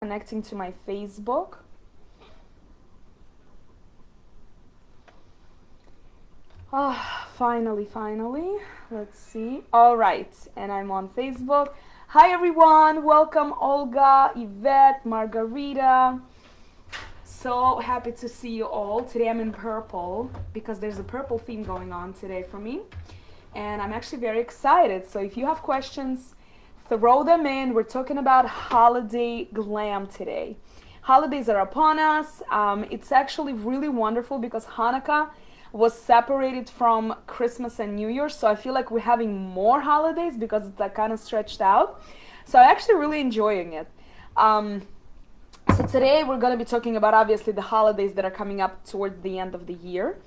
Connecting to my Facebook. Finally. Let's see. All right, and I'm on Facebook. Hi everyone, welcome Olga, Yvette, Margarita. So happy to see you all. Today I'm in purple because there's a purple theme going on today for me. And I'm actually very excited. So if you have questions, throw them in. We're talking about holiday glam today. Holidays are upon us. It's actually really wonderful because Hanukkah was separated from Christmas and New Year. So I feel like we're having more holidays because it's like kind of stretched out. So I'm actually really enjoying it. So today we're going to be talking about obviously the holidays that are coming up towards the end of the year.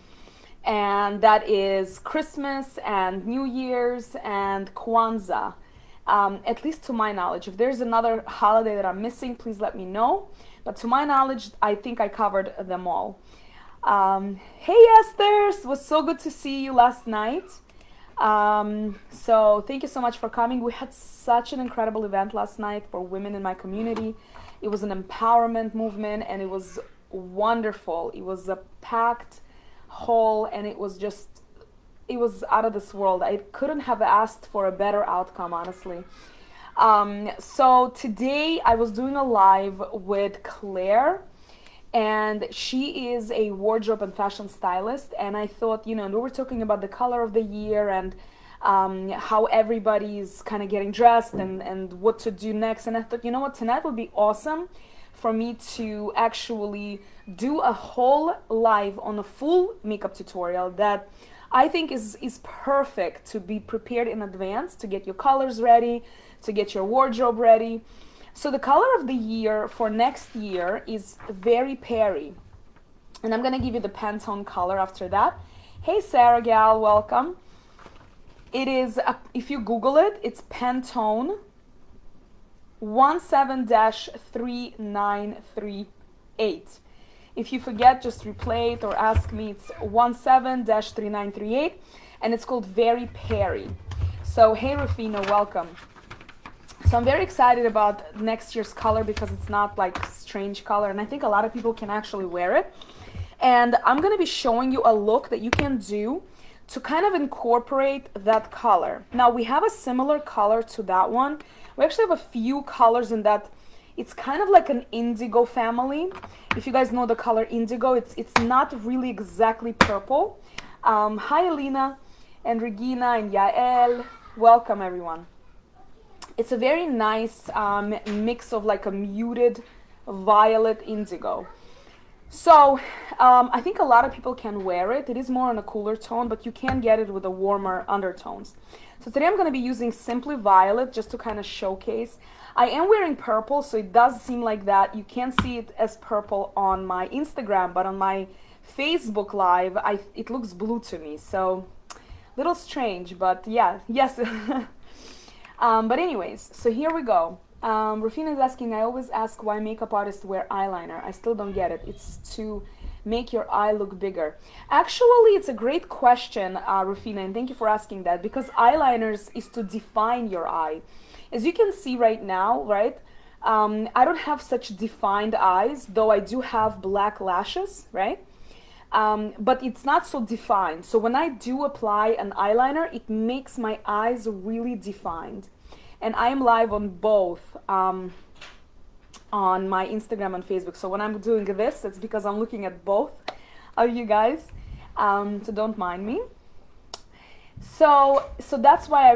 And that is Christmas and New Year's and Kwanzaa. At least to my knowledge. If there's another holiday that I'm missing, please let me know. But to my knowledge, I think I covered them all. Hey Esther, it was so good to see you last night. So thank you so much for coming. We had such an incredible event last night for women in my community. It was an empowerment movement and it was wonderful. It was a packed hall and it was out of this world. I couldn't have asked for a better outcome, honestly. So today I was doing a live with Claire, and she is a wardrobe and fashion stylist. And I thought, we were talking about the color of the year and how everybody's kind of getting dressed and what to do next. And I thought, you know what, tonight would be awesome for me to actually do a whole live on a full makeup tutorial that I think is perfect to be prepared in advance, to get your colors ready, to get your wardrobe ready. So the color of the year for next year is Very Perry. And I'm going to give you the Pantone color after that. Hey Sarah Gal, welcome. It is, if you Google it, it's Pantone 17-3938. If you forget, just replay it or ask me. It's 17-3938 and it's called Very Perry. So hey Rufina, welcome. So I'm very excited about next year's color because it's not like strange color and I think a lot of people can actually wear it. And I'm going to be showing you a look that you can do to kind of incorporate that color. Now we have a similar color to that one. We actually have a few colors in that. It's kind of like an indigo family. If you guys know the color indigo, it's not really exactly purple. Hi Alina and Regina and Yael. Welcome everyone. It's a very nice mix of like a muted violet indigo. So I think a lot of people can wear it. It is more on a cooler tone, but you can get it with a warmer undertones. So today I'm going to be using Simply Violet just to kind of showcase. I am wearing purple, so it does seem like that. You can't see it as purple on my Instagram, but on my Facebook Live, it looks blue to me. So little strange, but yeah, yes. But anyways, so here we go. Rufina is asking, I always ask why makeup artists wear eyeliner. I still don't get it. It's to make your eye look bigger. Actually, it's a great question, Rufina, and thank you for asking that, because eyeliners is to define your eye. As you can see right now, right, I don't have such defined eyes, though I do have black lashes, right? But it's not so defined. So when I do apply an eyeliner, it makes my eyes really defined. And I am live on both on my Instagram and Facebook. So when I'm doing this, it's because I'm looking at both of you guys. So don't mind me. So that's why I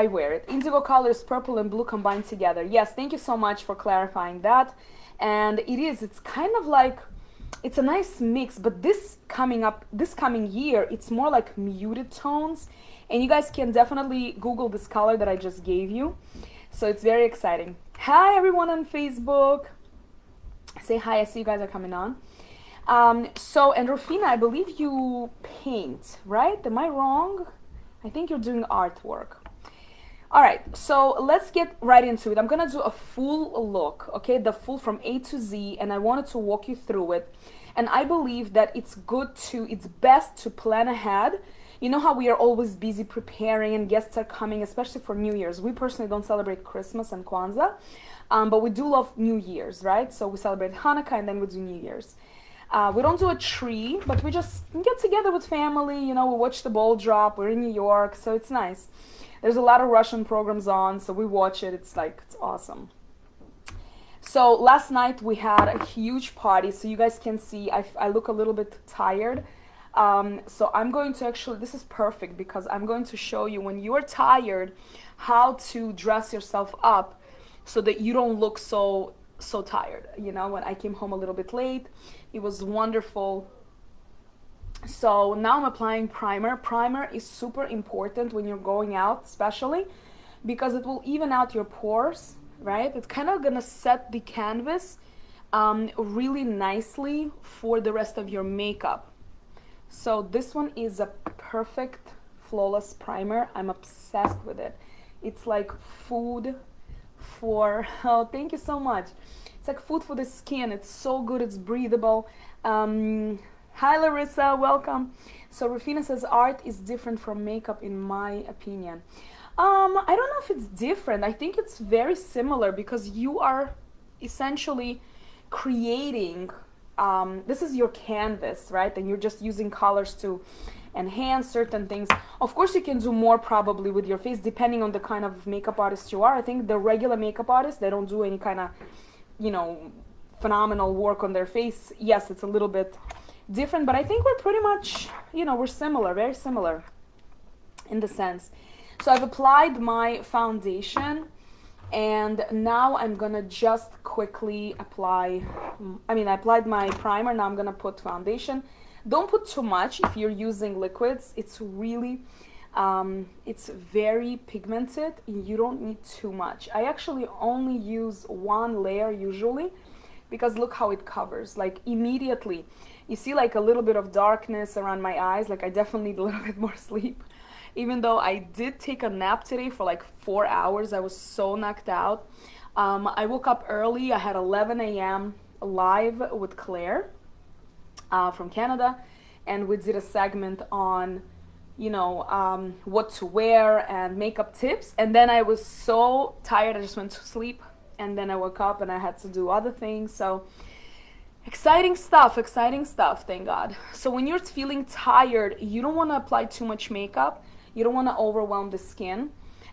wear it. Indigo colors, purple and blue combined together. Yes, thank you so much for clarifying that. And it's kind of like, it's a nice mix, but this coming year, it's more like muted tones. And you guys can definitely Google this color that I just gave you. So it's very exciting. Hi everyone on Facebook. Say hi, I see you guys are coming on. And Rufina, I believe you paint, right? Am I wrong? I think you're doing artwork. All right, so let's get right into it. I'm gonna do a full look, okay? The full from A to Z, and I wanted to walk you through it. And I believe that it's best to plan ahead You know how we are always busy preparing and guests are coming, especially for New Year's. We personally don't celebrate Christmas and Kwanzaa, but we do love New Year's, right? So we celebrate Hanukkah and then we do New Year's. We don't do a tree, but we just get together with family, you know, we watch the ball drop, we're in New York, so it's nice. There's a lot of Russian programs on, so we watch it, it's awesome. So last night we had a huge party, so you guys can see I look a little bit tired. So I'm going to actually, this is perfect because I'm going to show you when you are tired how to dress yourself up so that you don't look so tired. You know, when I came home a little bit late, it was wonderful. So now I'm applying primer. Primer is super important when you're going out, especially because it will even out your pores, right? It's kind of gonna set the canvas really nicely for the rest of your makeup. So this one is a perfect flawless primer. I'm obsessed with it. It's like food for, oh, thank you so much. It's like food for the skin. It's so good, it's breathable. Hi Larissa, welcome. So Rufina says art is different from makeup in my opinion. I don't know if it's different. I think it's very similar because you are essentially creating, this is your canvas, right? And you're just using colors to enhance certain things. Of course you can do more probably with your face depending on the kind of makeup artist you are. I think the regular makeup artists, they don't do any kind of, you know, phenomenal work on their face. Yes, it's a little bit different, but I think we're pretty much, you know, we're similar, very similar in the sense. So I've applied my foundation and now I'm gonna just quickly apply, I applied my primer, now I'm gonna put foundation. Don't put too much if you're using liquids. It's really, it's very pigmented. You don't need too much. I actually only use one layer usually because look how it covers, like immediately. You see like a little bit of darkness around my eyes, like I definitely need a little bit more sleep. Even though I did take a nap today for like 4 hours, I was so knocked out. I woke up early, I had 11 a.m. live with Claire from Canada, and we did a segment on, you know, what to wear and makeup tips. And then I was so tired, I just went to sleep. And then I woke up and I had to do other things. So exciting stuff, thank God. So when you're feeling tired, you don't want to apply too much makeup. You don't want to overwhelm the skin.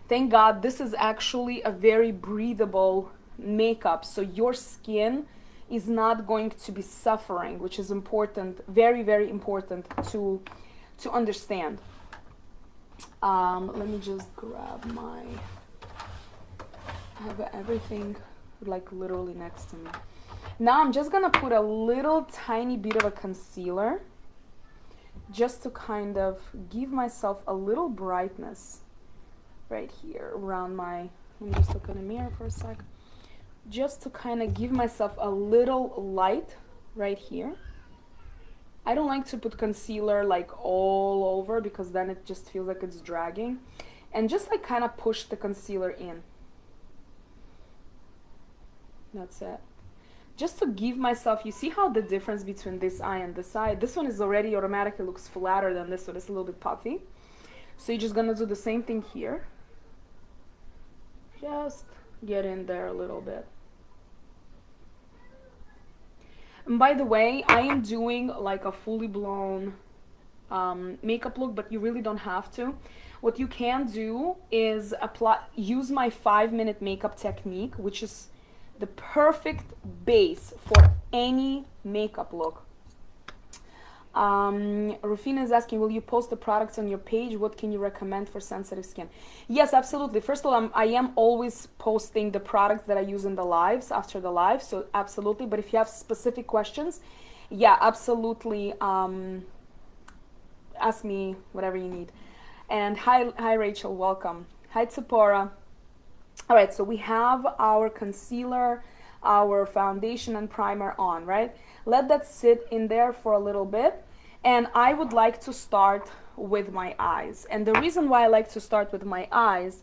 Thank God this is actually a very breathable makeup. So your skin is not going to be suffering, which is important, very, very important to understand. Let me just grab my, I have everything like literally next to me. Now I'm just gonna put a little tiny bit of a concealer just to kind of give myself a little brightness right here around my, let me just look in the mirror for a sec. Just to kind of give myself a little light right here. I don't like to put concealer like all over because then it just feels like it's dragging. And just like kind of push the concealer in. That's it. Just to give myself, you see how the difference between this eye and this eye? This one is already automatically looks flatter than this one. It's a little bit puffy. So you're just gonna do the same thing here. Just get in there a little bit. And by the way, I am doing like a fully blown makeup look, but you really don't have to. What you can do is use my 5-minute makeup technique, which is the perfect base for any makeup look. Rufina is asking, will you post the products on your page? What can you recommend for sensitive skin? Yes, absolutely. First of all, I am always posting the products that I use in the lives, after the live, so absolutely. But if you have specific questions, yeah, absolutely, ask me whatever you need. And hi Rachel, welcome. Hi Tzipora. All right, so we have our concealer, our foundation and primer on, right? Let that sit in there for a little bit. And I would like to start with my eyes. And the reason why I like to start with my eyes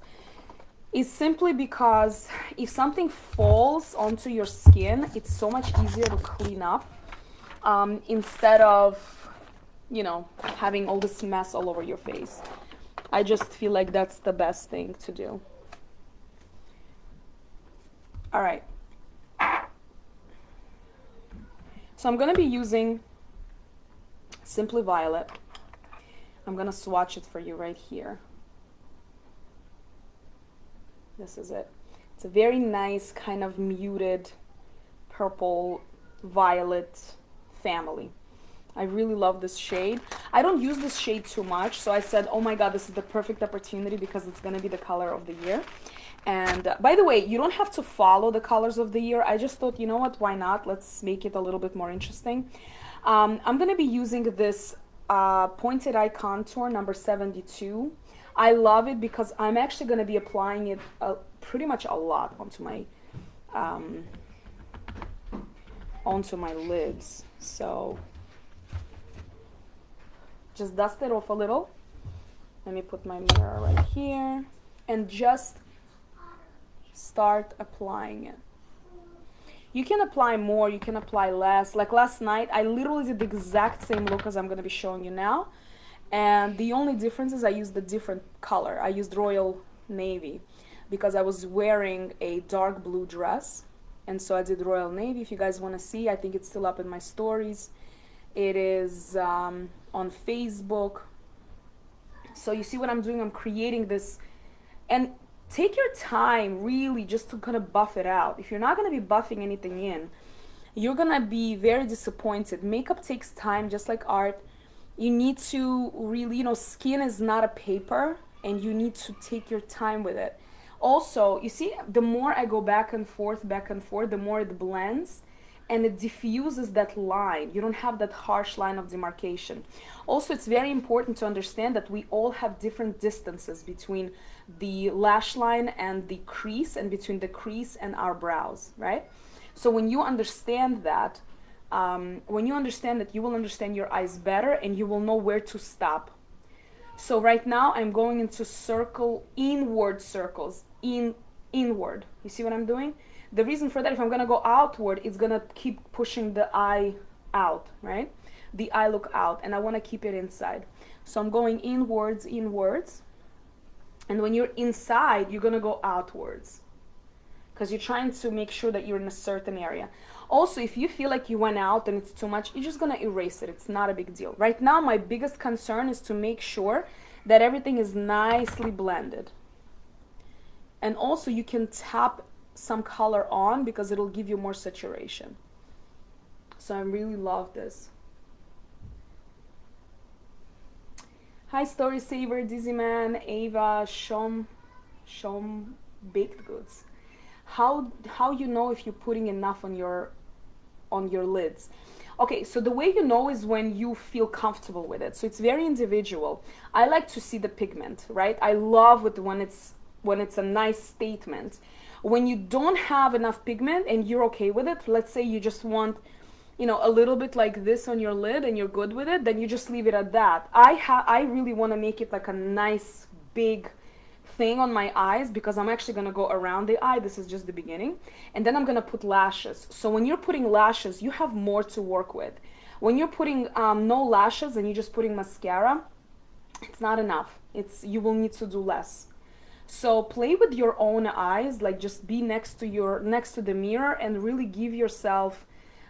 is simply because if something falls onto your skin, it's so much easier to clean up instead of, you know, having all this mess all over your face. I just feel like that's the best thing to do. All right. So I'm gonna be using Simply Violet. I'm gonna swatch it for you right here. This is it. It's a very nice kind of muted purple violet family. I really love this shade. I don't use this shade too much, so I said, oh my god, this is the perfect opportunity because it's gonna be the color of the year. And by the way, you don't have to follow the colors of the year. I just thought, you know what, why not? Let's make it a little bit more interesting. I'm gonna be using this Pointed Eye Contour number 72. I love it because I'm actually gonna be applying it pretty much a lot onto my lids. So just dust it off a little. Let me put my mirror right here and just start applying it. You can apply more, you can apply less. Like last night, I literally did the exact same look as I'm gonna be showing you now. And the only difference is I used a different color. I used Royal Navy because I was wearing a dark blue dress. And so I did Royal Navy. If you guys wanna see, I think it's still up in my stories. It is on Facebook. So you see what I'm doing? I'm creating this. And take your time really just to kind of buff it out. If you're not going to be buffing anything in, you're going to be very disappointed. Makeup takes time, just like art. You need to really, you know, skin is not a paper and you need to take your time with it. Also, you see, the more I go back and forth, the more it blends and it diffuses that line. You don't have that harsh line of demarcation. Also, it's very important to understand that we all have different distances between the lash line and the crease, and between the crease and our brows, right? So when you understand that, you will understand your eyes better and you will know where to stop. So right now I'm going into inward circles, inward. You see what I'm doing? The reason for that, if I'm gonna go outward, it's gonna keep pushing the eye out, right? The eye look out, and I wanna keep it inside. So I'm going inwards. And when you're inside, you're gonna go outwards because you're trying to make sure that you're in a certain area. Also, if you feel like you went out and it's too much, you're just gonna erase it. It's not a big deal. Right now, my biggest concern is to make sure that everything is nicely blended. And also, you can tap some color on because it'll give you more saturation. So I really love this. Hi, Story Saver, Dizzy Man, Ava, Shom Baked Goods. How you know if you're putting enough on your lids? Okay, so the way you know is when you feel comfortable with it. So it's very individual. I like to see the pigment, right? I love it when it's a nice statement. When you don't have enough pigment and you're okay with it, let's say you just want, you know, a little bit like this on your lid and you're good with it, then you just leave it at that. I really want to make it like a nice big thing on my eyes because I'm actually going to go around the eye. This is just the beginning. And then I'm going to put lashes. So when you're putting lashes, you have more to work with. When you're putting no lashes and you're just putting mascara, it's not enough. You will need to do less. So play with your own eyes, like just be next to the mirror and really give yourself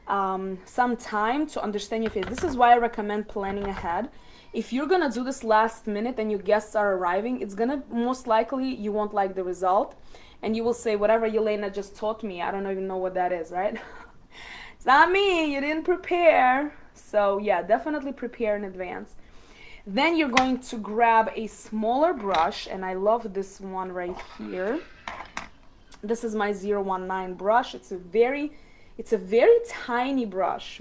some time to understand your face. This is why I recommend planning ahead. If you're gonna do this last minute and your guests are arriving, it's gonna most likely you won't like the result and you will say, whatever Yelena just taught me, I don't even know what that is, right? It's not me, you didn't prepare. So yeah, definitely prepare in advance. Then you're going to grab a smaller brush, and I love this one right here. This is my 019 brush. It's a very tiny brush,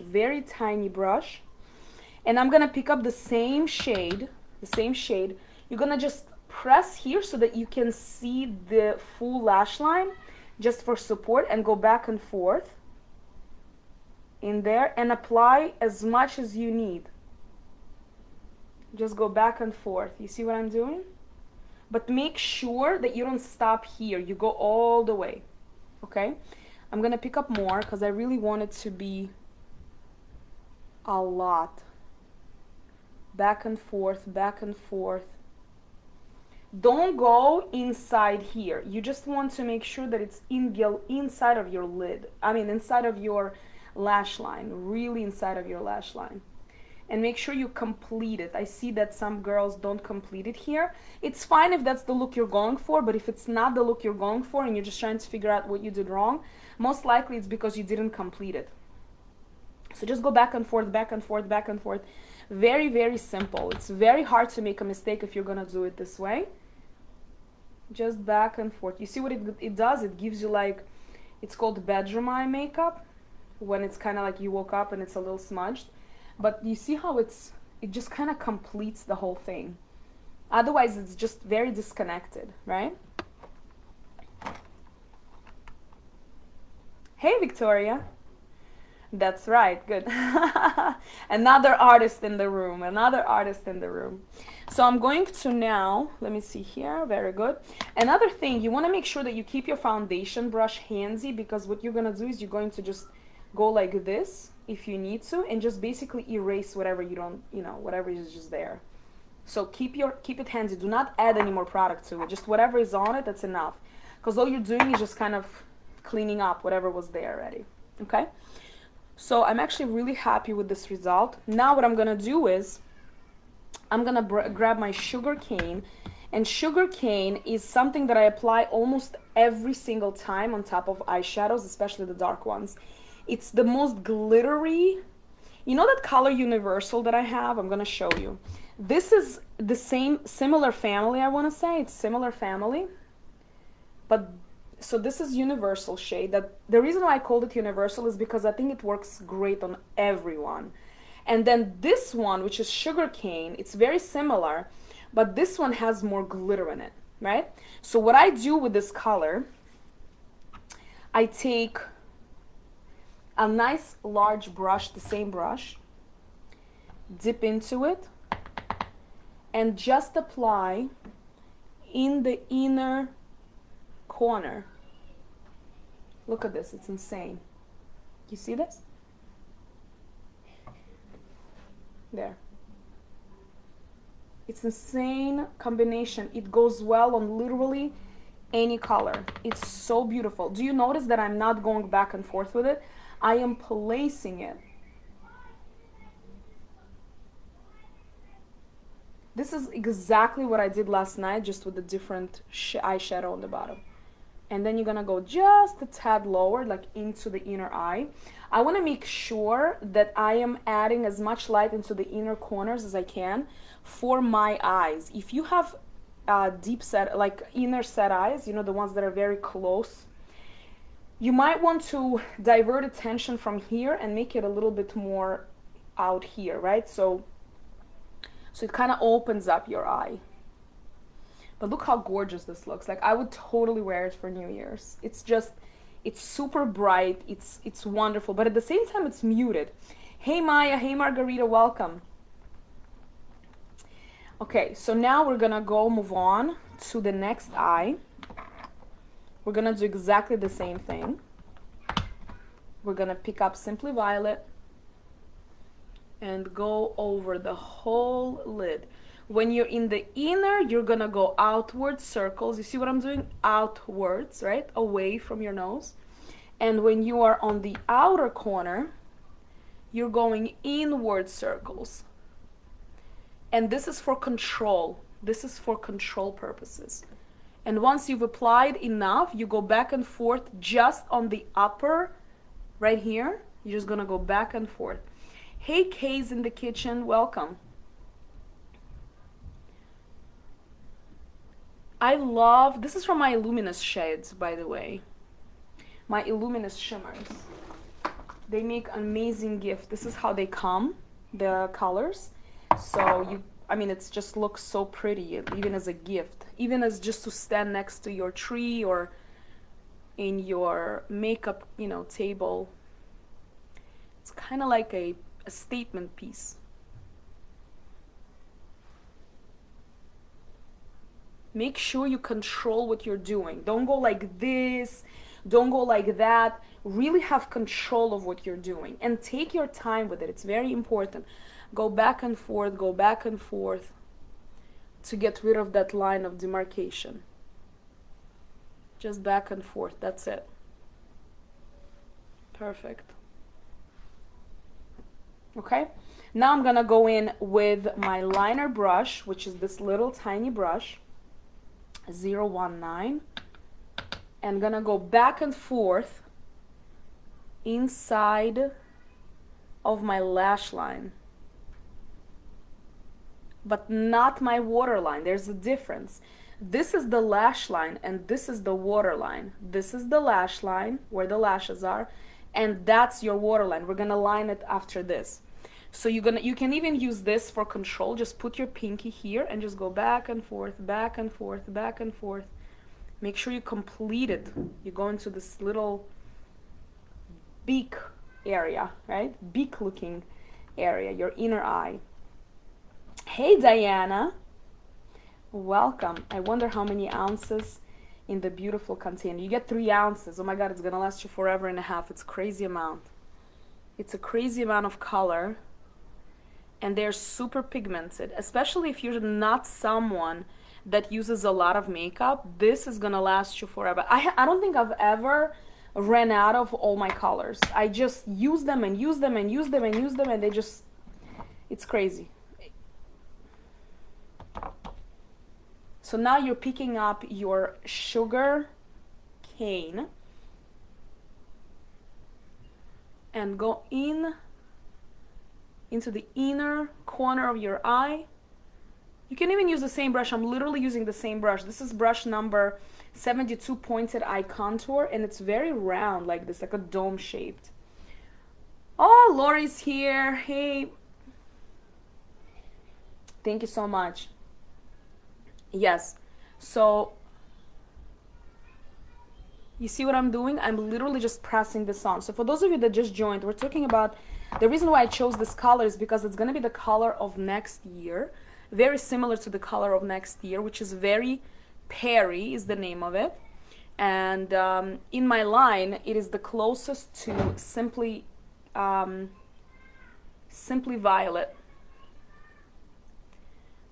And I'm gonna pick up the same shade. You're gonna just press here so that you can see the full lash line, just for support, and go back and forth in there and apply as much as you need. Just go back and forth. You see what I'm doing? But make sure that you don't stop here. You go all the way. Okay? I'm gonna pick up more because I really want it to be a lot. back and forth, back and forth. Don't go inside here. You just want to make sure that it's inside of your lid. I mean, inside of your lash line, really inside of your lash line. And make sure you complete it. I see that some girls don't complete it here. It's fine if that's the look you're going for, but if it's not the look you're going for and you're just trying to figure out what you did wrong, most likely it's because you didn't complete it. So just go back and forth, back and forth, back and forth. Very, very simple. It's very hard to make a mistake if you're gonna do it this way. Just back and forth. You see what it does? It gives you like, it's called bedroom eye makeup, when it's kind of like you woke up and it's a little smudged. But you see how it just kind of completes the whole thing. Otherwise, it's just very disconnected, right? Hey, Victoria. That's right, good. Another artist in the room, another artist in the room. So I'm going to now, let me see here, very good. Another thing, you want to make sure that you keep your foundation brush handsy, because what you're going to do is you're going to just go like this if you need to, and just basically erase whatever you don't, whatever is just there. So keep it handsy. Do not add any more product to it. Just whatever is on it, that's enough. Because all you're doing is just kind of cleaning up whatever was there already, okay? So I'm actually really happy with this result. Now what I'm gonna do is I'm gonna grab my sugar cane, and sugar cane is something that I apply almost every single time on top of eyeshadows, especially the dark ones. It's the most glittery. You know that color Universal that I have? I'm gonna show you. This is the similar family, I wanna say. It's similar family, but so this is Universal shade. That the reason why I called it Universal is because I think it works great on everyone. And then this one, which is Sugarcane, it's very similar, but this one has more glitter in it, right? So what I do with this color, I take a nice large brush, the same brush, dip into it, and just apply in the inner corner. Look at this, it's insane. You see this? There. It's insane combination. It goes well on literally any color. It's so beautiful. Do you notice that I'm not going back and forth with it? I am placing it. This is exactly what I did last night, just with a different eyeshadow on the bottom. And then you're gonna go just a tad lower, like into the inner eye. I wanna make sure that I am adding as much light into the inner corners as I can for my eyes. If you have deep set, like inner set eyes, you know, the ones that are very close, you might want to divert attention from here and make it a little bit more out here, right? So it kind of opens up your eye. But look how gorgeous this looks. Like, I would totally wear it for New Year's. It's just, it's super bright. It's wonderful. But at the same time, it's muted. Hey, Maya. Hey, Margarita. Welcome. Okay, so now we're going to go move on to the next eye. We're going to do exactly the same thing. We're going to pick up Simply Violet and go over the whole lid. When you're in the inner, you're gonna go outward circles. You see what I'm doing? Outwards, right? Away from your nose. And when you are on the outer corner, you're going inward circles. And this is for control. This is for control purposes. And once you've applied enough, you go back and forth just on the upper, right here. You're just gonna go back and forth. Hey, Kay's in the kitchen, welcome. I love, this is from my Luminous shades, by the way. My Luminous shimmers. They make an amazing gift. This is how they come, the colors. So I mean, it just looks so pretty, even as a gift. Even as just to stand next to your tree or in your makeup, table. It's kind of like a statement piece. Make sure you control what you're doing. Don't go like this. Don't go like that. Really have control of what you're doing and take your time with it. It's very important. Go back and forth to get rid of that line of demarcation. Just back and forth, that's it. Perfect. Okay, now I'm gonna go in with my liner brush, which is this little tiny brush, 019, and gonna go back and forth inside of my lash line, but not my waterline. There's a difference. This is the lash line and this is the waterline. This is the lash line where the lashes are, and that's your waterline. We're gonna line it after this. So you can even use this for control. Just put your pinky here and just go back and forth, back and forth, back and forth. Make sure you complete it. You go into this little beak area, right? Beak looking area, your inner eye. Hey Diana, welcome. I wonder how many ounces in the beautiful container. You get 3 ounces. Oh my god, it's gonna last you forever and a half. It's a crazy amount. It's a crazy amount of color, and they're super pigmented, especially if you're not someone that uses a lot of makeup. This is gonna last you forever. I don't think I've ever ran out of all my colors. I just use them and use them and use them and use them, and they just, it's crazy. So now you're picking up your sugar cane and go into the inner corner of your eye. You can even use the same brush. I'm literally using the same brush. This is brush number 72, Pointed Eye Contour, and it's very round like this, like a dome shaped. Oh, Lori's here. Hey. Thank you so much. Yes. So you see what I'm doing? I'm literally just pressing this on. So for those of you that just joined, we're talking about the reason why I chose this color is because it's going to be the color of next year. Very similar to the color of next year, which is Very Perry is the name of it. And in my line, it is the closest to Simply Violet.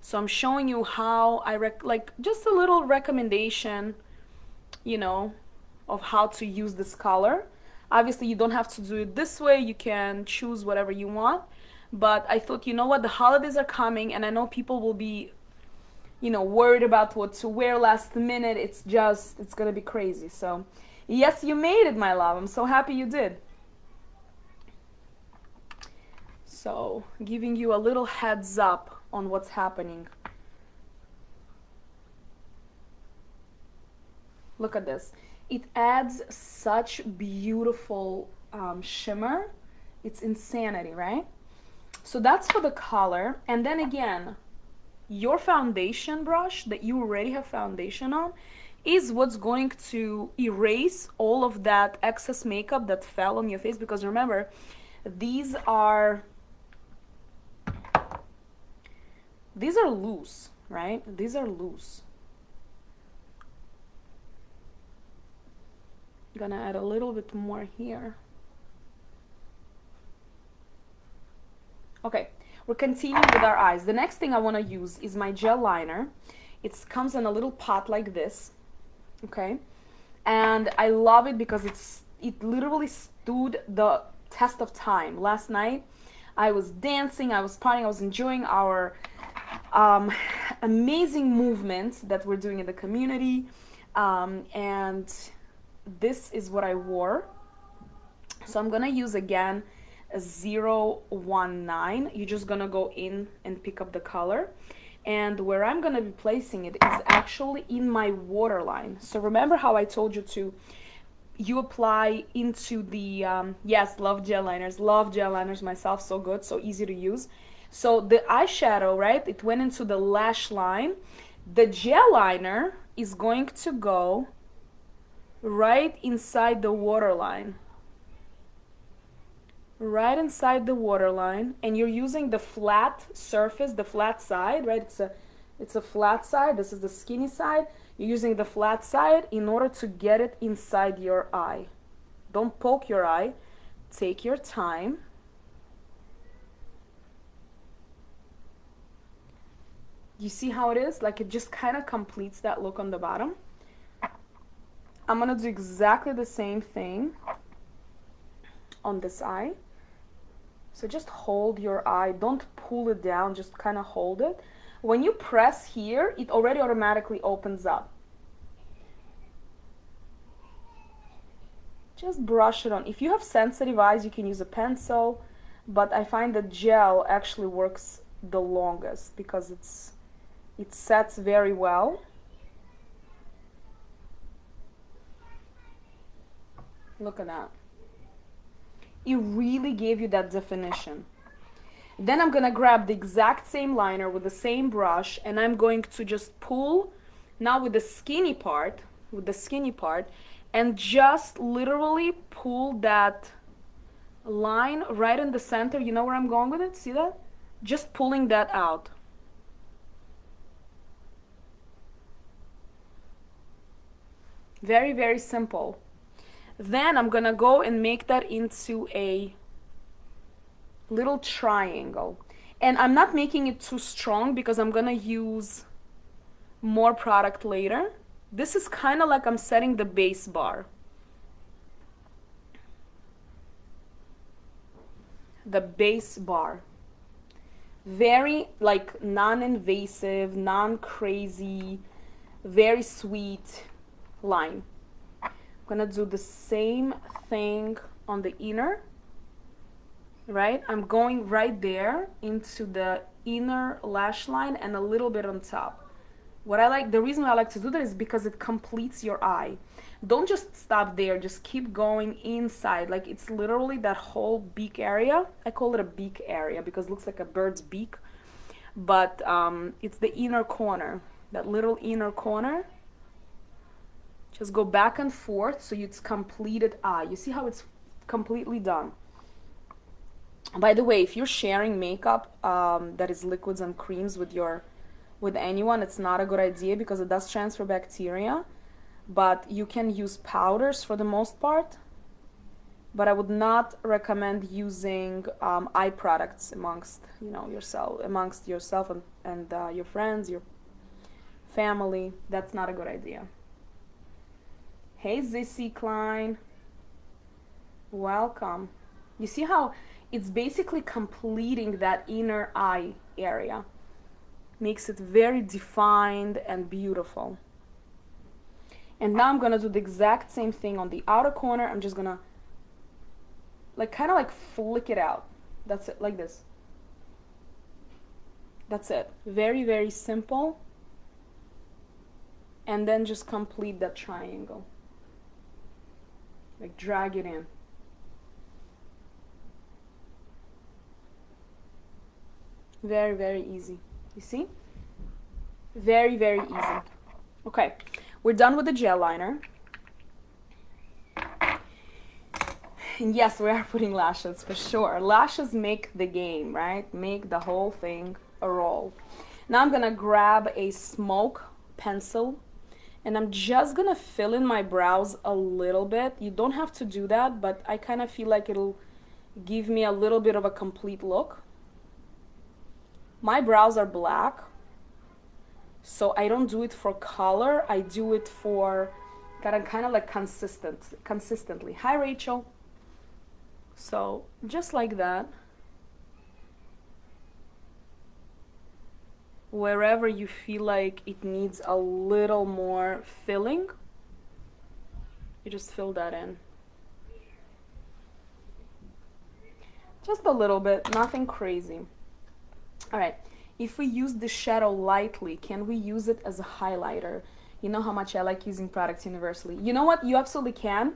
So I'm showing you how I like just a little recommendation, you know, of how to use this color. Obviously, you don't have to do it this way. You can choose whatever you want. But I thought, you know what, the holidays are coming, and I know people will be, you know, worried about what to wear last minute. It's gonna be crazy. So yes, you made it, my love. I'm so happy you did. So giving you a little heads up on what's happening. Look at this. It adds such beautiful shimmer. It's insanity, right? So that's for the color. And then again, your foundation brush that you already have foundation on is what's going to erase all of that excess makeup that fell on your face, because remember, these are loose, right? These are loose. I'm gonna add a little bit more here. Okay, we're continuing with our eyes. The next thing I want to use is my gel liner. It comes in a little pot like this, okay? And I love it because it literally stood the test of time. Last night, I was dancing, I was partying, I was enjoying our amazing movement that we're doing in the community, and this is what I wore. So I'm gonna use again a 019. You're just gonna go in and pick up the color, and where I'm gonna be placing it is actually in my waterline. So remember how I told you to apply into the yes, love gel liners myself, so good, so easy to use. So the eyeshadow, right, it went into the lash line. The gel liner is going to go right inside the waterline. Right inside the waterline, and you're using the flat surface, the flat side, right? It's a flat side. This is the skinny side. You're using the flat side in order to get it inside your eye. Don't poke your eye. Take your time. You see how it is? Like it just kind of completes that look on the bottom. I'm gonna do exactly the same thing on this eye. So just hold your eye, don't pull it down, just kind of hold it. When you press here, it already automatically opens up. Just brush it on. If you have sensitive eyes, you can use a pencil, but I find that gel actually works the longest because it sets very well. Look at that. It really gave you that definition. Then I'm gonna grab the exact same liner with the same brush, and I'm going to just pull now with the skinny part, and just literally pull that line right in the center. You know where I'm going with it? See that? Just pulling that out. Very, very simple. Then I'm gonna go and make that into a little triangle. And I'm not making it too strong because I'm gonna use more product later. This is kind of like I'm setting the base bar. The base bar. Very like non-invasive, non-crazy, very sweet line. I'm gonna do the same thing on the inner, right? I'm going right there into the inner lash line and a little bit on top. The reason I like to do that is because it completes your eye. Don't just stop there, just keep going inside. Like it's literally that whole beak area. I call it a beak area because it looks like a bird's beak, but it's the inner corner, that little inner corner. Just go back and forth so it's completed eye. You see how it's completely done. By the way, if you're sharing makeup that is liquids and creams with anyone, it's not a good idea because it does transfer bacteria. But you can use powders for the most part. But I would not recommend using eye products amongst yourself and your friends, your family. That's not a good idea. Hey Zissy Klein, welcome. You see how it's basically completing that inner eye area. Makes it very defined and beautiful. And now I'm gonna do the exact same thing on the outer corner. I'm just gonna kind of flick it out. That's it, like this. That's it. Very, very simple. And then just complete that triangle. Like drag it in. Very, very easy. You see? Very, very easy. Okay, we're done with the gel liner. And yes, we are putting lashes for sure. Lashes make the game, right? Make the whole thing a roll. Now I'm gonna grab a smoke pencil and I'm just gonna fill in my brows a little bit. You don't have to do that, but I kind of feel like it'll give me a little bit of a complete look. My brows are black, so I don't do it for color. I do it for kind of like consistently. Hi, Rachel. So just like that. Wherever you feel like it needs a little more filling, you just fill that in. Just a little bit, nothing crazy. All right, if we use the shadow lightly, can we use it as a highlighter? You know how much I like using products universally. You know what? You absolutely can.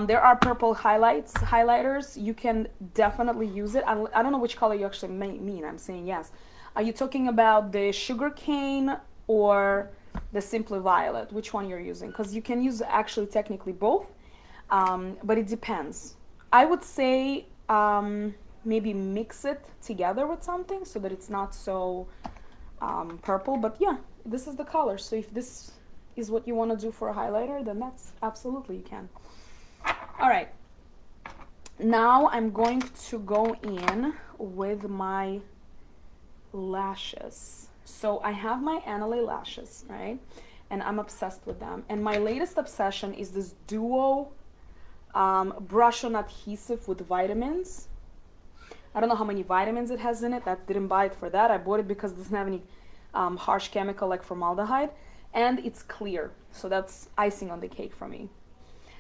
There are purple highlighters. You can definitely use it. I don't know which color you actually mean. I'm saying yes. Are you talking about the sugar cane or the Simply Violet? Which one you're using? Because you can use actually technically both, but it depends. I would say maybe mix it together with something so that it's not so purple. But yeah, this is the color. So if this is what you want to do for a highlighter, then that's absolutely you can. All right. Now I'm going to go in with my lashes. So I have my Aneley lashes, right? And I'm obsessed with them. And my latest obsession is this duo brush-on adhesive with vitamins. I don't know how many vitamins it has in it. I didn't buy it for that. I bought it because it doesn't have any harsh chemical like formaldehyde. And it's clear. So that's icing on the cake for me.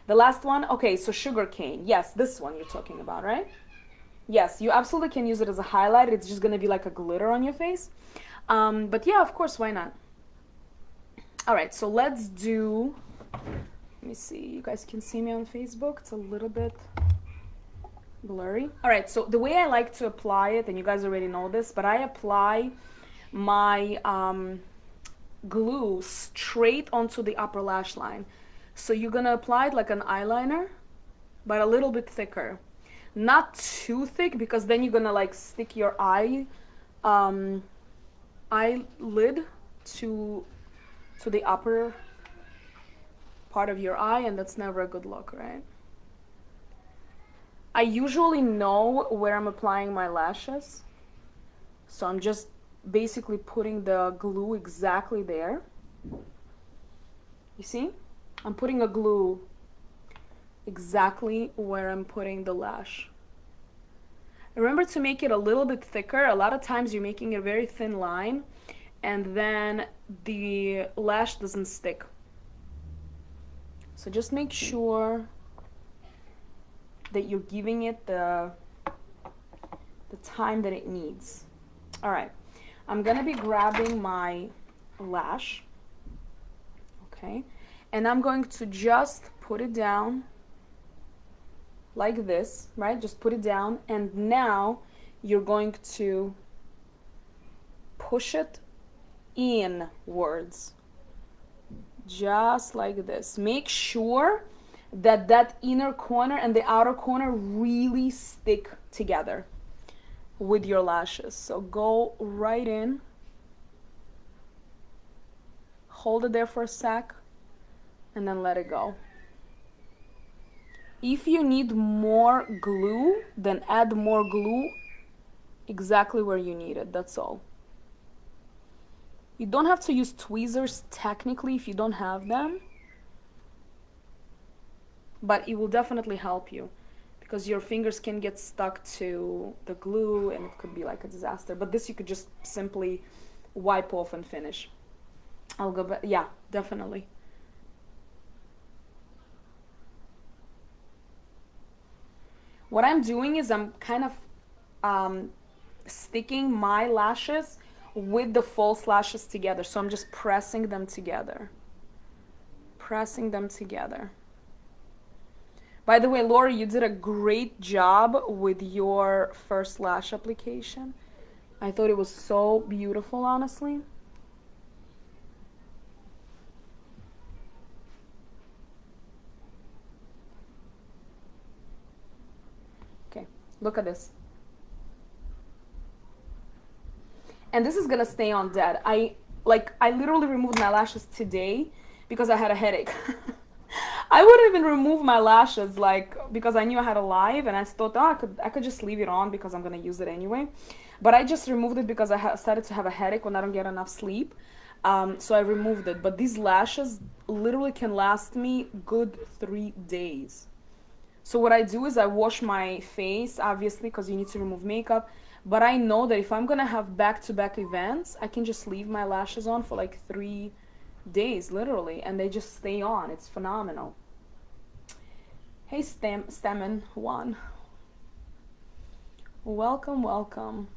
The last one, okay, so sugar cane. Yes, this one you're talking about, right? Yes, you absolutely can use it as a highlight. It's just going to be like a glitter on your face. But yeah, of course, why not? All right, so let's do, let me see. You guys can see me on Facebook. It's a little bit blurry. All right, so the way I like to apply it, and you guys already know this, but I apply my glue straight onto the upper lash line. So you're going to apply it like an eyeliner, but a little bit thicker. Not too thick, because then you're going to like stick your eyelid to the upper part of your eye, and that's never a good look, right? I usually know where I'm applying my lashes, so I'm just basically putting the glue exactly there. You see? I'm putting a glue exactly where I'm putting the lash. Remember to make it a little bit thicker. A lot of times you're making a very thin line and then the lash doesn't stick. So just make sure that you're giving it the time that it needs. All right, I'm gonna be grabbing my lash, okay? And I'm going to just put it down like this, right? Just put it down, and now you're going to push it inwards, just like this. Make sure that that inner corner and the outer corner really stick together with your lashes. So go right in, hold it there for a sec, and then let it go. If you need more glue, then add more glue exactly where you need it, that's all. You don't have to use tweezers technically if you don't have them, but it will definitely help you because your fingers can get stuck to the glue and it could be like a disaster. But this you could just simply wipe off and finish. I'll go back. Yeah, definitely. What I'm doing is I'm kind of sticking my lashes with the false lashes together. So I'm just pressing them together. Pressing them together. By the way, Laura, you did a great job with your first lash application. I thought it was so beautiful, honestly. Okay, look at this. And this is gonna stay on dead. I literally removed my lashes today because I had a headache. I wouldn't even remove my lashes because I knew I had a live, and I thought, oh, I could just leave it on because I'm gonna use it anyway. But I just removed it because I started to have a headache when I don't get enough sleep. So I removed it. But these lashes literally can last me good 3 days. So what I do is I wash my face, obviously, because you need to remove makeup. But I know that if I'm gonna have back-to-back events, I can just leave my lashes on for like 3 days, literally, and they just stay on. It's phenomenal. Hey, Stammen One. Welcome, welcome.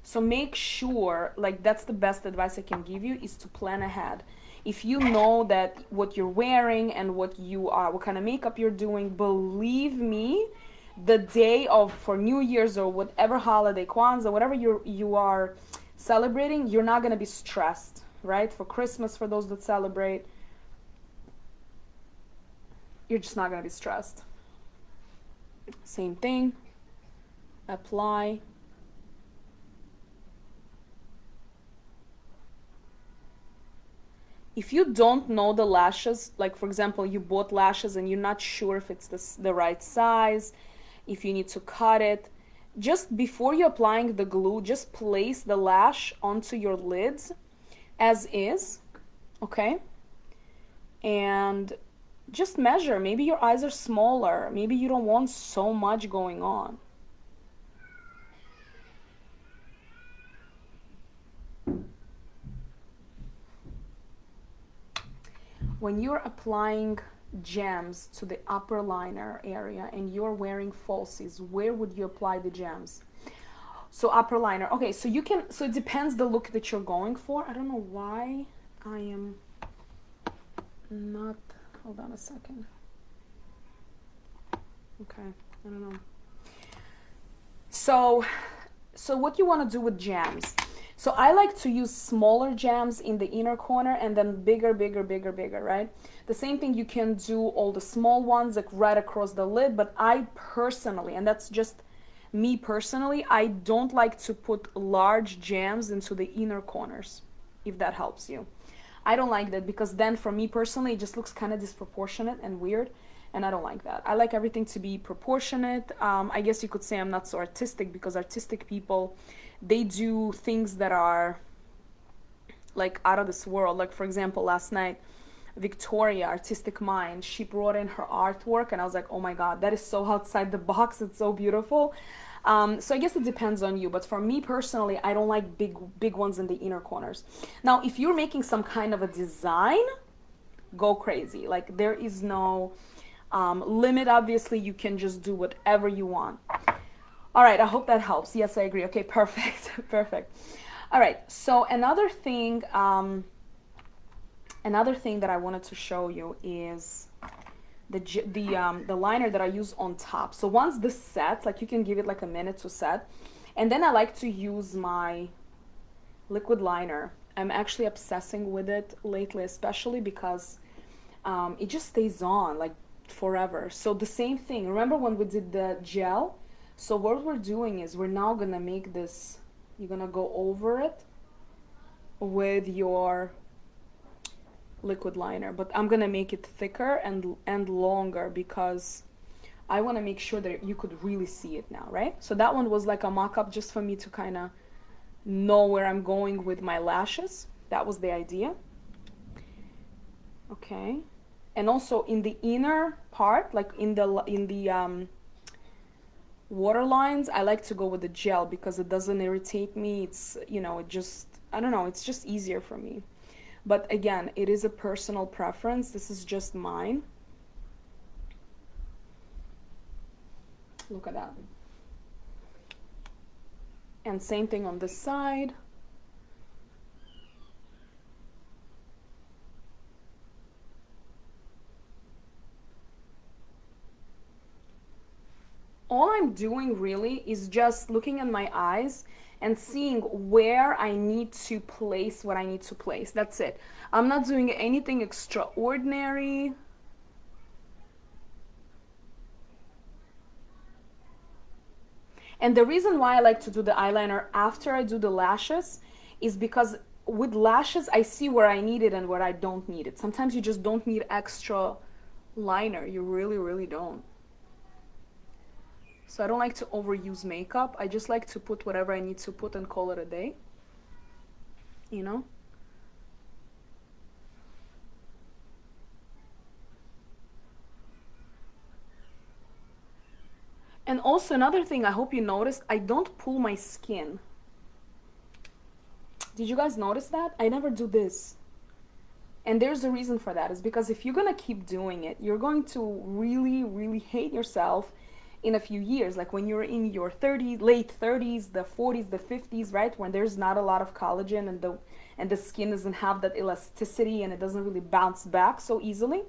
So make sure, that's the best advice I can give you, is to plan ahead. If you know that what you're wearing and what kind of makeup you're doing, believe me, the day for New Year's or whatever holiday, Kwanzaa, whatever you are celebrating, you're not going to be stressed, right? For Christmas, for those that celebrate, you're just not going to be stressed. Same thing. Apply. If you don't know the lashes, like for example, you bought lashes and you're not sure if it's the right size, if you need to cut it, just before you're applying the glue, just place the lash onto your lids as is, okay? And just measure. Maybe your eyes are smaller. Maybe you don't want so much going on. When you're applying gems to the upper liner area and you're wearing falsies, where would you apply the gems? So upper liner. Okay, so you can, so it depends the look that you're going for. I don't know why I am not, hold on a second. Okay, I don't know. So what you want to do with gems? So I like to use smaller gems in the inner corner and then bigger, right? The same thing, you can do all the small ones like right across the lid, but I personally, and that's just me personally, I don't like to put large gems into the inner corners, if that helps you. I don't like that because then for me personally, it just looks kind of disproportionate and weird, and I don't like that. I like everything to be proportionate. I guess you could say I'm not so artistic because artistic people, they do things that are like out of this world. Like for example, last night, Victoria, Artistic Mind, she brought in her artwork and I was like, oh my God, that is so outside the box. It's so beautiful. So I guess it depends on you, but for me personally, I don't like big ones in the inner corners. Now, if you're making some kind of a design, go crazy. Like there is no limit. Obviously, you can just do whatever you want. All right, I hope that helps. Yes, I agree. Okay, perfect, perfect. All right, so another thing that I wanted to show you is the liner that I use on top. So once this sets, like you can give it like a minute to set, and then I like to use my liquid liner. I'm actually obsessing with it lately, especially because it just stays on like forever. So the same thing, remember when we did the gel? So what we're doing is we're now gonna make this, you're gonna go over it with your liquid liner, but I'm gonna make it thicker and longer because I want to make sure that you could really see it now, right? So that one was like a mock-up just for me to kind of know where I'm going with my lashes. That was the idea. Okay, and also in the inner part, like in the water lines, I like to go with the gel because it doesn't irritate me. It's, you know, it just, I don't know, it's just easier for me. But again, it is a personal preference. This is just mine. Look at that. And same thing on this side. All I'm doing really is just looking at my eyes and seeing where I need to place what I need to place. That's it. I'm not doing anything extraordinary. And the reason why I like to do the eyeliner after I do the lashes is because with lashes, I see where I need it and where I don't need it. Sometimes you just don't need extra liner. You really, really don't. So I don't like to overuse makeup. I just like to put whatever I need to put and call it a day, you know? And also another thing I hope you noticed, I don't pull my skin. Did you guys notice that? I never do this. And there's a reason for that. Is because if you're gonna keep doing it, you're going to really, really hate yourself in a few years, like when you're in your 30s, late 30s, the 40s, the 50s, right, when there's not a lot of collagen and the skin doesn't have that elasticity and it doesn't really bounce back so easily.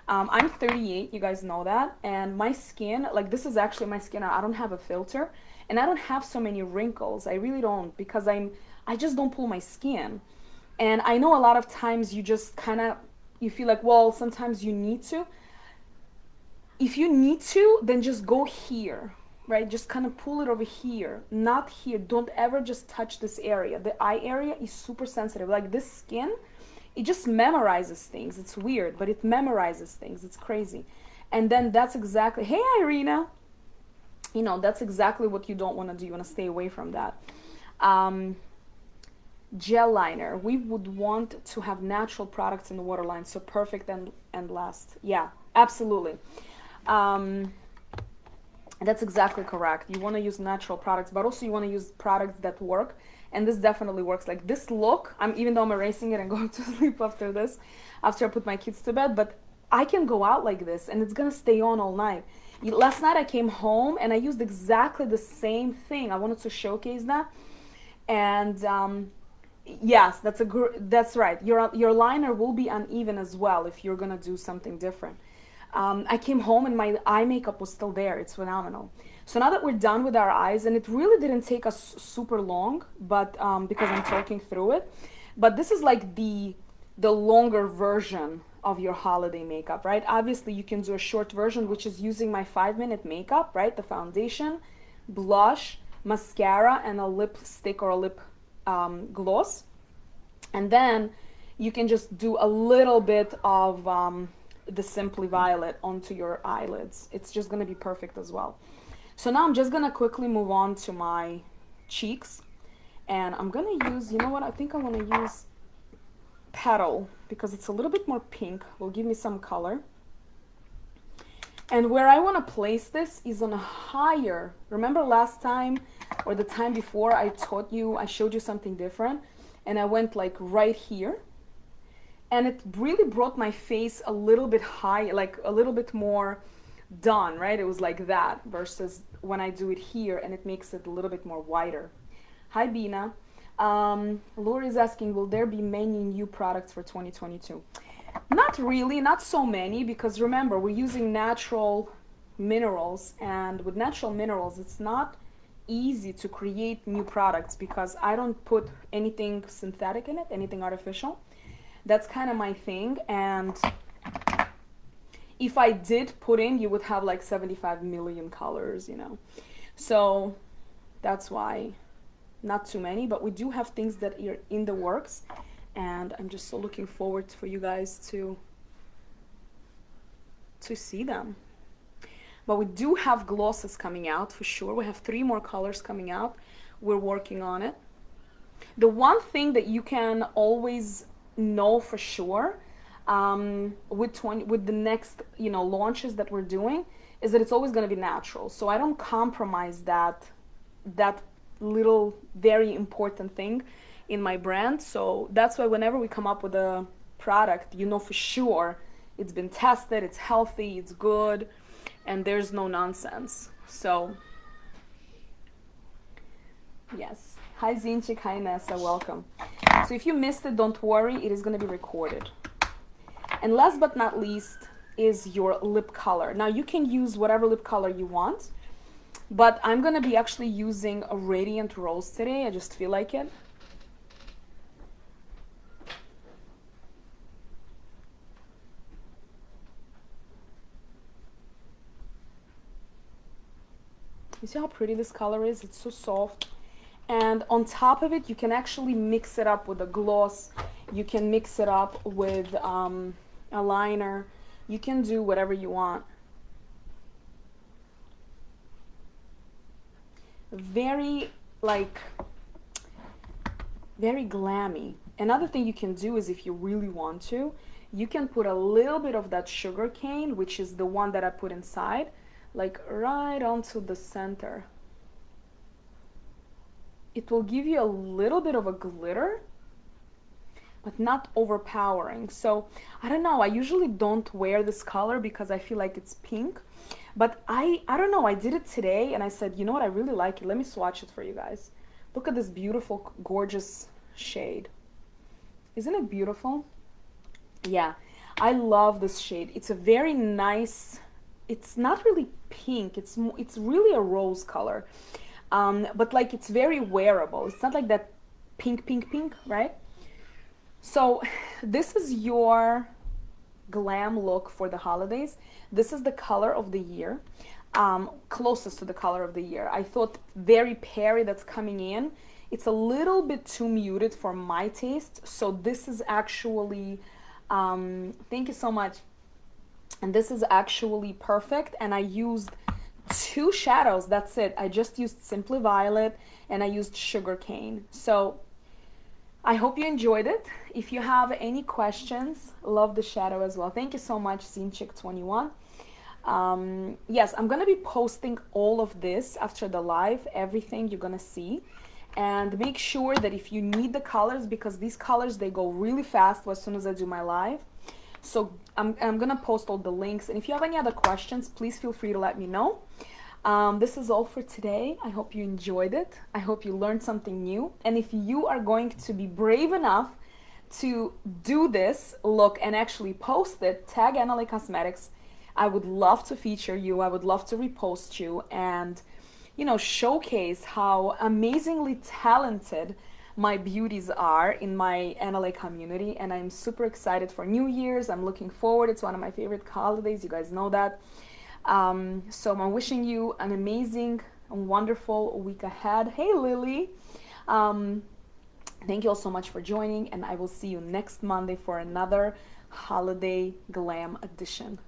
I'm 38, you guys know that, and my skin, like this is actually my skin, I don't have a filter, and I don't have so many wrinkles. I really don't, because I just don't pull my skin. And I know a lot of times you just kind of, you feel like, well, sometimes you need to. If you need to, then just go here, right? Just kind of pull it over here, not here. Don't ever just touch this area. The eye area is super sensitive. Like this skin it just memorizes things. It's weird, but it memorizes things. It's crazy. And then that's exactly, hey Irina, you know, that's exactly what you don't want to do. You want to stay away from that. Gel liner, we would want to have natural products in the waterline, so perfect and last. Yeah, absolutely. That's exactly correct. You want to use natural products, but also you want to use products that work, and this definitely works. Like this look, even though I'm erasing it and going to sleep after this, after I put my kids to bed, but I can go out like this and it's gonna stay on all night. Last night I came home and I used exactly the same thing. I wanted to showcase that, and yes, that's right. Your liner will be uneven as well if you're gonna do something different. I came home and my eye makeup was still there. It's phenomenal. So now that we're done with our eyes, and it really didn't take us super long, but because I'm talking through it, but this is like the longer version of your holiday makeup, right? Obviously, you can do a short version, which is using my 5-minute makeup, right? The foundation, blush, mascara, and a lipstick or a lip gloss. And then you can just do a little bit of the Simply Violet onto your eyelids. It's just gonna be perfect as well. So now I'm just gonna quickly move on to my cheeks, and I'm gonna use, you know what, I think I wanna use Petal because it's a little bit more pink, will give me some color. And where I wanna place this is on a higher, remember last time or the time before I showed you something different, and I went like right here. And it really brought my face a little bit high, like a little bit more done, right? It was like that versus when I do it here and it makes it a little bit more wider. Hi, Bina. Laura is asking, will there be many new products for 2022? Not really, not so many, because remember, we're using natural minerals, and with natural minerals, it's not easy to create new products because I don't put anything synthetic in it, anything artificial. That's kind of my thing, and if I did put in, you would have like 75 million colors, you know. So that's why not too many, but we do have things that are in the works, and I'm just so looking forward for you guys to see them. But we do have glosses coming out for sure. We have 3 more colors coming out. We're working on it. The one thing that you can always know for sure with the next, you know, launches that we're doing is that it's always going to be natural. So I don't compromise that little very important thing in my brand. So that's why whenever we come up with a product, you know for sure it's been tested, it's healthy, it's good, and there's no nonsense. So yes. Hi Zinchik, hi Nessa, welcome. So if you missed it, don't worry, it is going to be recorded. And last but not least is your lip color. Now you can use whatever lip color you want, but I'm going to be actually using a Radiant Rose today. I just feel like it. You see how pretty this color is? It's so soft. And on top of it, you can actually mix it up with a gloss. You can mix it up with a liner. You can do whatever you want. Very glammy. Another thing you can do is, if you really want to, you can put a little bit of that sugar cane, which is the one that I put inside, like right onto the center. It will give you a little bit of a glitter, but not overpowering. So I don't know, I usually don't wear this color because I feel like it's pink, but I don't know, I did it today and I said, you know what, I really like it. Let me swatch it for you guys. Look at this beautiful, gorgeous shade. Isn't it beautiful? Yeah, I love this shade. It's a very nice, it's not really pink, it's really a rose color. But like it's very wearable. It's not like that pink, right? So this is your glam look for the holidays. This is the color of the year, closest to the color of the year. I thought Very Perry that's coming in It's a little bit too muted for my taste, so this is actually, thank you so much. And this is actually perfect, and I used 2 shadows, that's it. I just used Simply Violet and I used Sugarcane. So I hope you enjoyed it. If you have any questions, love the shadow as well. Thank you so much, Zinchik21. Yes, I'm gonna be posting all of this after the live, everything you're gonna see. And make sure that if you need the colors, because these colors, they go really fast as soon as I do my live. So I'm gonna post all the links. And if you have any other questions, please feel free to let me know. This is all for today. I hope you enjoyed it. I hope you learned something new. And if you are going to be brave enough to do this look and actually post it, tag Aneley Cosmetics. I would love to feature you. I would love to repost you and, you know, showcase how amazingly talented my beauties are in my Aneley community. And I'm super excited for New Year's. I'm looking forward. It's one of my favorite holidays. You guys know that. So I'm wishing you an amazing and wonderful week ahead. Hey, Lily. Thank you all so much for joining, and I will see you next Monday for another holiday glam edition.